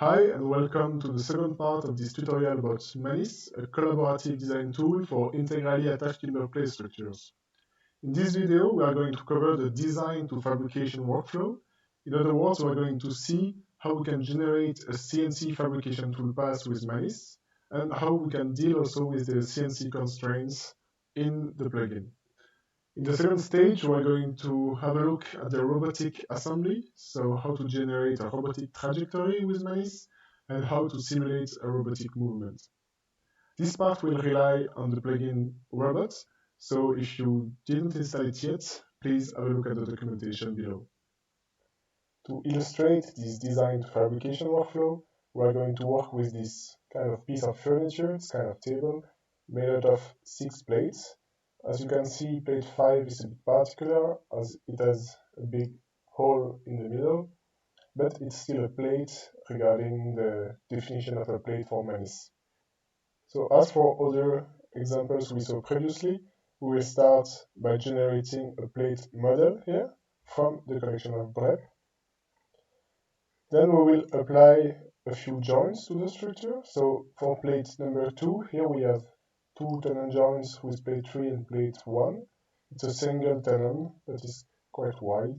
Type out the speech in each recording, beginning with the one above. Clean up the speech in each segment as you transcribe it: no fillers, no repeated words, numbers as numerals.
Hi and welcome to the second part of this tutorial about Manis, a collaborative design tool for integrally attached timber plate structures. In this video, we are going to cover the design to fabrication workflow. In other words, we are going to see how we can generate a CNC fabrication toolpath with Manis, and how we can deal also with the CNC constraints in the plugin. In the second stage, we're going to have a look at the robotic assembly, so how to generate a robotic trajectory with Manis, and how to simulate a robotic movement. This part will rely on the plugin Robot, so if you didn't install it yet, please have a look at the documentation below. To illustrate this design to fabrication workflow, we're going to work with this kind of piece of furniture, it's kind of table, made out of 6 plates. As you can see, plate 5 is a bit particular as it has a big hole in the middle, but it's still a plate regarding the definition of a plate for Manis. So as for other examples we saw previously, we will start by generating a plate model here from the collection of BREP. Then we will apply a few joints to the structure. So for plate number 2, here we have 2 tenon joints with plate 3 and plate 1. It's a single tenon that is quite wide.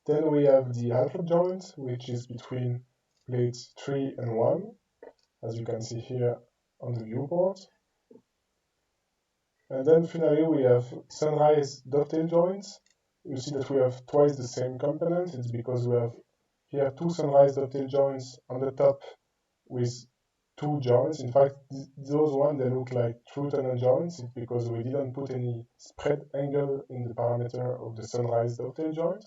Then we have the alpha joint, which is between plate 3 and 1, as you can see here on the viewport. And then finally we have sunrise dovetail joints. You see that we have twice the same component. It's because we have here 2 sunrise dovetail joints on the top with 2 joints. In fact, those ones, they look like true tenon joints. It's because we didn't put any spread angle in the parameter of the sunrise dovetail joint.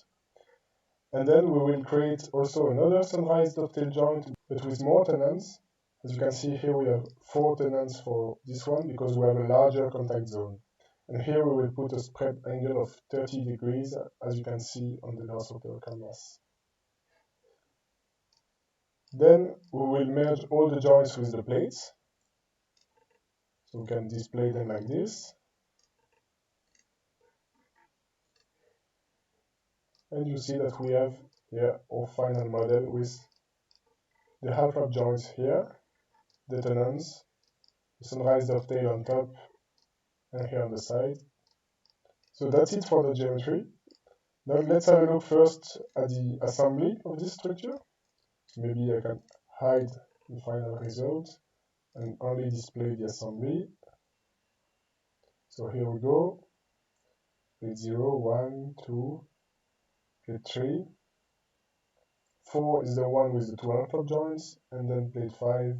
And then we will create also another sunrise dovetail joint, but with more tenons. As you can see here, we have 4 tenons for this one because we have a larger contact zone. And here we will put a spread angle of 30 degrees, as you can see on the horizontal canvas. Then we will merge all the joints with the plates. So we can display them like this. And you see that we have here our final model with the half-wrap joints here, the tenons, the sunrise dovetail on top, and here on the side. So that's it for the geometry. Now let's have a look first at the assembly of this structure. Maybe I can hide the final result and only display the assembly. So here we go. Plate 0, 1, 2, plate 3. 4 is the one with the 2 half-wrap joints, and then plate 5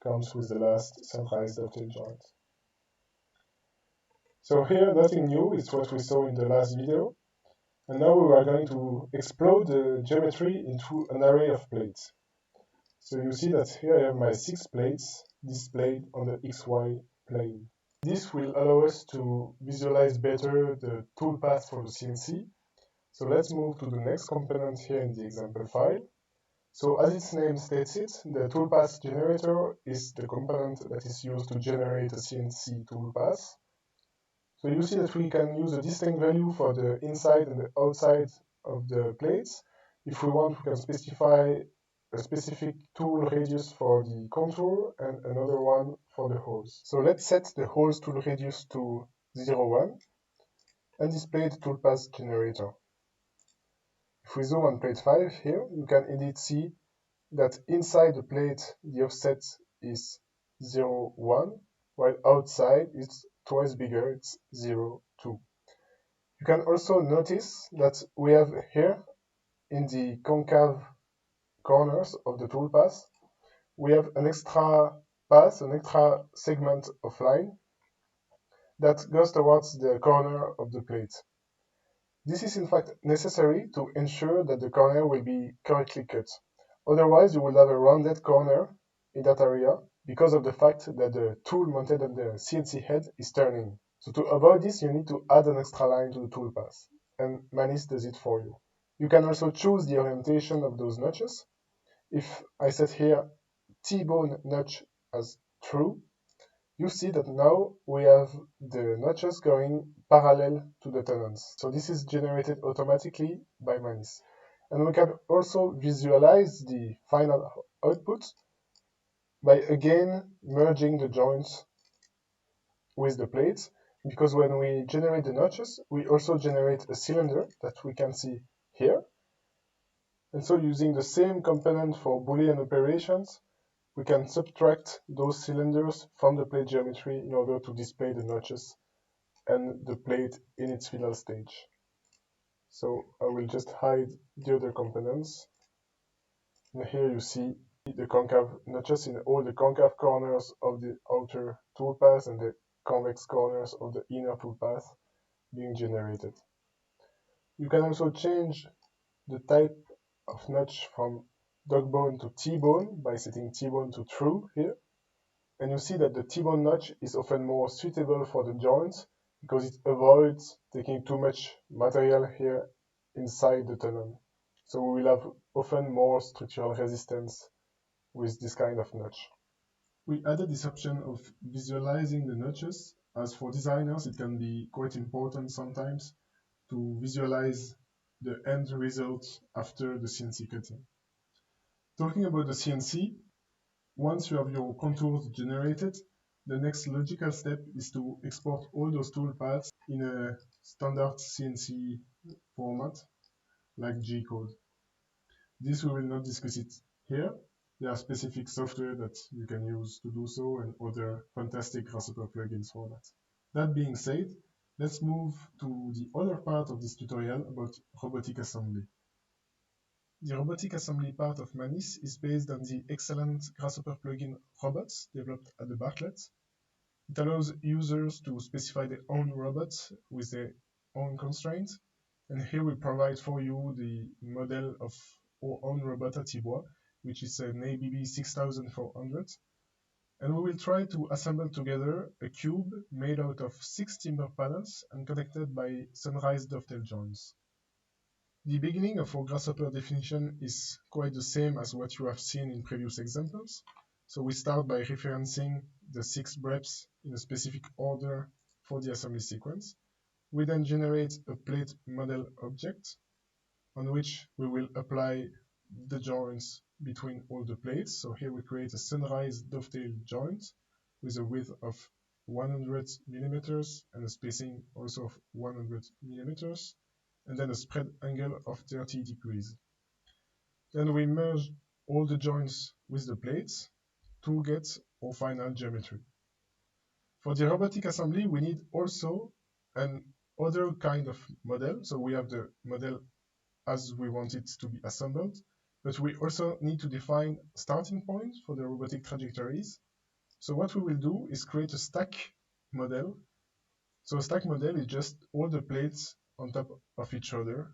comes with the last sunrise dovetail joint. So here nothing new, it's what we saw in the last video. And now we are going to explode the geometry into an array of plates. So you see that here I have my 6 plates displayed on the XY plane. This will allow us to visualize better the toolpath for the CNC. So let's move to the next component here in the example file. So as its name states it, the toolpath generator is the component that is used to generate a CNC toolpath. So you see that we can use a distinct value for the inside and the outside of the plates. If we want, we can specify a specific tool radius for the contour and another one for the holes. So let's set the holes tool radius to 0,1 and display the toolpath generator. If we zoom on plate 5 here, you can indeed see that inside the plate the offset is 0,1, while outside it's twice bigger, it's 0,2. You can also notice that we have here in the concave corners of the toolpath, we have an extra path, an extra segment of line that goes towards the corner of the plate. This is in fact necessary to ensure that the corner will be correctly cut. Otherwise, you will have a rounded corner in that area because of the fact that the tool mounted on the CNC head is turning. So to avoid this, you need to add an extra line to the toolpath, and Manis does it for you. You can also choose the orientation of those notches. If I set here T-bone notch as true, you see that now we have the notches going parallel to the tenons. So this is generated automatically by Manis. And we can also visualize the final output by again merging the joints with the plates, because when we generate the notches, we also generate a cylinder that we can see here. And so using the same component for Boolean operations, we can subtract those cylinders from the plate geometry in order to display the notches and the plate in its final stage. So I will just hide the other components. And here you see the concave notches in all the concave corners of the outer toolpath and the convex corners of the inner toolpath being generated. You can also change the type of notch from dog bone to T-bone by setting T-bone to true here. And you see that the T-bone notch is often more suitable for the joints because it avoids taking too much material here inside the tunnel. So we will have often more structural resistance with this kind of notch. We added this option of visualizing the notches, as for designers it can be quite important sometimes to visualize the end result after the CNC cutting. Talking about the CNC, once you have your contours generated, the next logical step is to export all those toolpaths in a standard CNC format, like G-code. This we will not discuss it here. There are specific software that you can use to do so and other fantastic Grasshopper plugins for that. That being said, let's move to the other part of this tutorial about robotic assembly. The robotic assembly part of Manis is based on the excellent Grasshopper plugin Robots developed at the Bartlett. It allows users to specify their own robots with their own constraints. And here we provide for you the model of our own robot at Tibois, which is an ABB 6400. And we will try to assemble together a cube made out of 6 timber panels and connected by Sunrise dovetail joints. The beginning of our Grasshopper definition is quite the same as what you have seen in previous examples. So we start by referencing the 6 breps in a specific order for the assembly sequence. We then generate a plate model object on which we will apply the joints between all the plates. So here we create a Sunrise dovetail joint with a width of 100 millimeters and a spacing also of 100 millimeters, and then a spread angle of 30 degrees. Then we merge all the joints with the plates to get our final geometry. For the robotic assembly, we need also an other kind of model. So we have the model as we want it to be assembled, but we also need to define starting points for the robotic trajectories. So what we will do is create a stack model. So a stack model is just all the plates on top of each other,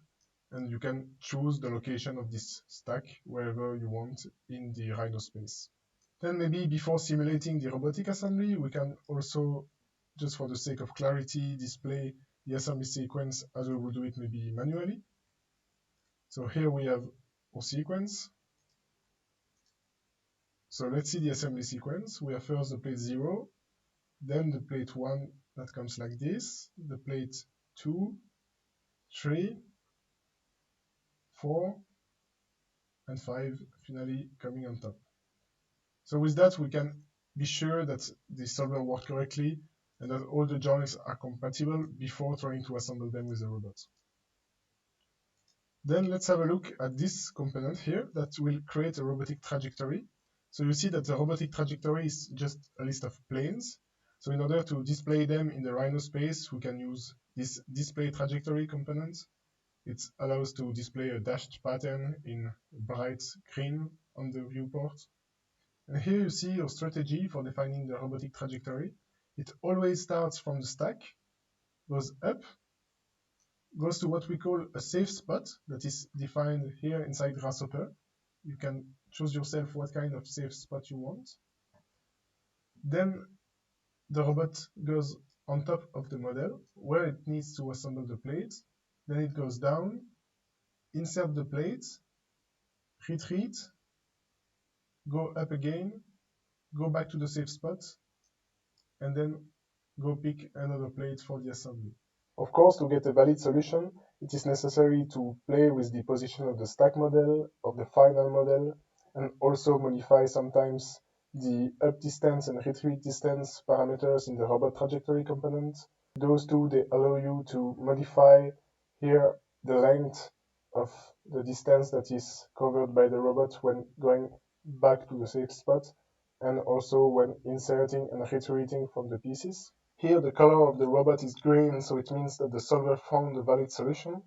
and you can choose the location of this stack wherever you want in the Rhino space. Then maybe before simulating the robotic assembly, we can also, just for the sake of clarity, display the assembly sequence as we would do it maybe manually. So here we have our sequence. So let's see the assembly sequence. We have first the plate 0, then the plate 1 that comes like this, the plate 2, 3, 4, and 5 finally coming on top. So with that, we can be sure that the solver works correctly and that all the joints are compatible before trying to assemble them with the robot. Then let's have a look at this component here that will create a robotic trajectory. So you see that the robotic trajectory is just a list of planes. So in order to display them in the Rhino space, we can use this display trajectory component. It allows to display a dashed pattern in bright green on the viewport. And here you see your strategy for defining the robotic trajectory. It always starts from the stack, goes up, goes to what we call a safe spot that is defined here inside Grasshopper. You can choose yourself what kind of safe spot you want. Then the robot goes on top of the model where it needs to assemble the plate. Then it goes down, insert the plate, retreat, go up again, go back to the safe spot, and then go pick another plate for the assembly. Of course, to get a valid solution, it is necessary to play with the position of the stack model, of the final model, and also modify sometimes the up distance and retreat distance parameters in the robot trajectory component. Those two, they allow you to modify here the length of the distance that is covered by the robot when going back to the safe spot, and also when inserting and retreating from the pieces. Here the color of the robot is green, so it means that the solver found a valid solution.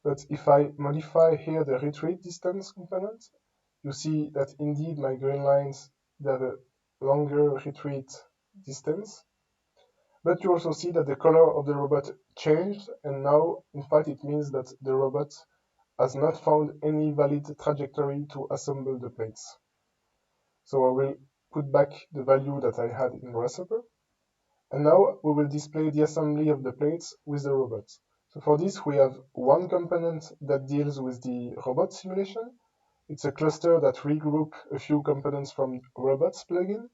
But if I modify here the retreat distance component, you see that indeed my green lines have a longer retreat distance. But you also see that the color of the robot changed, and now in fact it means that the robot has not found any valid trajectory to assemble the plates. So I will put back the value that I had in Grasshopper. And now we will display the assembly of the plates with the robot. So for this, we have one component that deals with the robot simulation. It's a cluster that regroups a few components from robots plugin.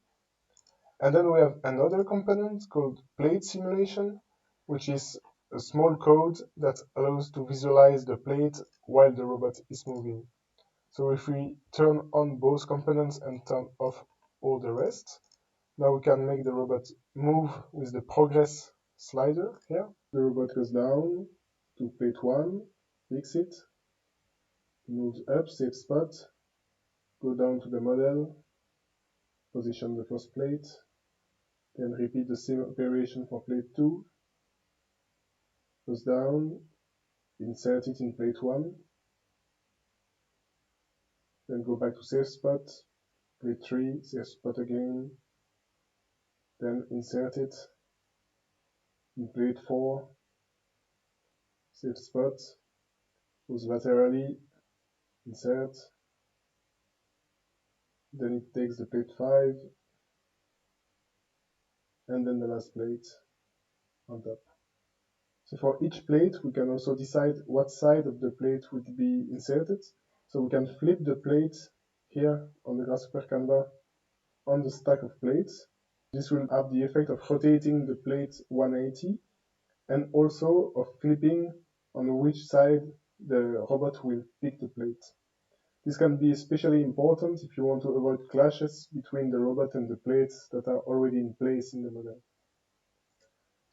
And then we have another component called plate simulation, which is a small code that allows to visualize the plate while the robot is moving. So if we turn on both components and turn off all the rest, now we can make the robot move with the progress slider here. The robot goes down to plate 1, fix it, moves up, safe spot, go down to the model, position the first plate, then repeat the same operation for plate 2, goes down, insert it in plate 1, then go back to safe spot, plate 3, safe spot again, then insert it in plate 4, safe spot, goes laterally, insert, then it takes the plate 5, and then the last plate on top. So for each plate, we can also decide what side of the plate would be inserted. So we can flip the plate here on the Grasshopper Canva on the stack of plates. This will have the effect of rotating the plate 180 and also of flipping on which side the robot will pick the plate. This can be especially important if you want to avoid clashes between the robot and the plates that are already in place in the model.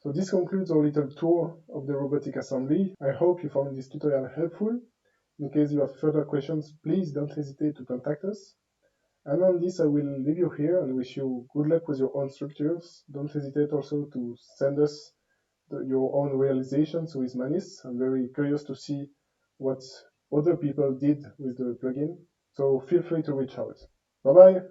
So this concludes our little tour of the robotic assembly. I hope you found this tutorial helpful. In case you have further questions, please don't hesitate to contact us. And on this, I will leave you here and wish you good luck with your own structures. Don't hesitate also to send us your own realizations with Manis. I'm very curious to see what other people did with the plugin. So feel free to reach out. Bye bye.